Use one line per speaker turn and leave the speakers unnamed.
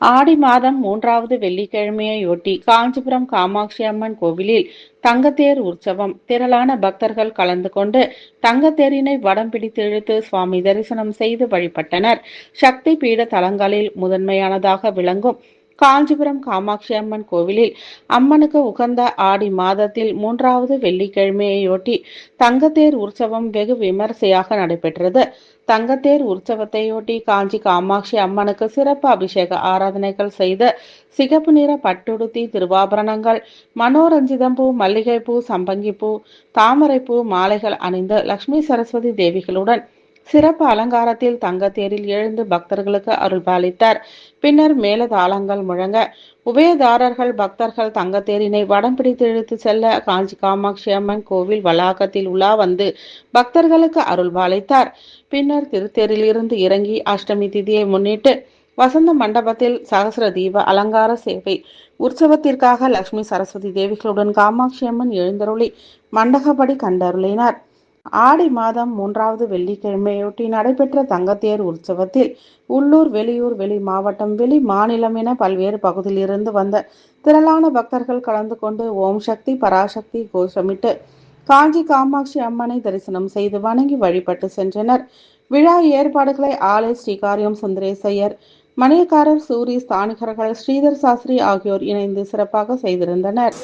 ஆடி மாதம் 3வது வெள்ளிக்கிழமையொட்டி காஞ்சிபுரம் காமாட்சி அம்மன் கோவிலில் தங்கத்தேர் உற்சவம். திரளான பக்தர்கள் கலந்து கொண்டு தங்கத்தேரினை வடம் பிடித்து இழுத்து சுவாமி தரிசனம் செய்து வழிபட்டனர். சக்தி பீட தலங்களில் முதன்மையானதாக விளங்கும் காஞ்சிபுரம் காமாட்சி அம்மன் கோவிலில் அம்மனுக்கு உகந்த ஆடி மாதத்தில் 3வது வெள்ளிக்கிழமையொட்டி தங்கத்தேர் உற்சவம் வெகு விமரிசையாக நடைபெற்றது. தங்கத்தேர் உற்சவத்தையொட்டி காஞ்சி காமாட்சி அம்மனுக்கு சிறப்பு அபிஷேக ஆராதனைகள் செய்து சிகப்பு நிற பட்டுடுத்தி திருவாபரணங்கள், மனோரஞ்சிதம்பூ, மல்லிகைப்பூ, சம்பங்கிப்பூ, தாமரைப்பூ மாலைகள் அணிந்து லட்சுமி சரஸ்வதி தேவிகளுடன் சிறப்பு அலங்காரத்தில் தங்கத்தேரில் எழுந்து பக்தர்களுக்கு அருள்பாலித்தார். பின்னர் மேளதாளங்கள் முழங்க உபயதாரர்கள் பக்தர்கள் தங்கத்தேரினை வடம் பிடித்து இழுத்து செல்ல காஞ்சி காமாட்சி அம்மன் கோவில் வளாகத்தில் உலா வந்து பக்தர்களுக்கு அருள்பாலித்தார். பின்னர் திருத்தேரில் இருந்து இறங்கி அஷ்டமி திதியை முன்னிட்டு வசந்த மண்டபத்தில் சகசிர தீப அலங்கார சேவை உற்சவத்திற்காக லட்சுமி சரஸ்வதி தேவிகளுடன் காமாட்சி அம்மன் எழுந்தருளி மண்டகப்படி கண்டருளினார். ஆடி மாதம் 3வது வெள்ளிக்கிழமையொட்டி நடைபெற்ற தங்கத்தேர் உற்சவத்தில் உள்ளூர், வெளியூர், வெளி மாவட்டம், வெளி மாநிலம் என பல்வேறு பகுதியிலிருந்து வந்த திரளான பக்தர்கள் கலந்து கொண்டு ஓம் சக்தி பராசக்தி கோஷமிட்டு காஞ்சி காமாட்சி அம்மனை தரிசனம் செய்து வணங்கி வழிபட்டு சென்றனர். விழா ஏற்பாடுகளை ஆலை ஸ்ரீகாரியம் சுந்தரேசையர், மணியக்காரர், சூரி, ஸ்தானிகர்கள், ஸ்ரீதர் சாஸ்திரி ஆகியோர் இணைந்து சிறப்பாக செய்திருந்தனர்.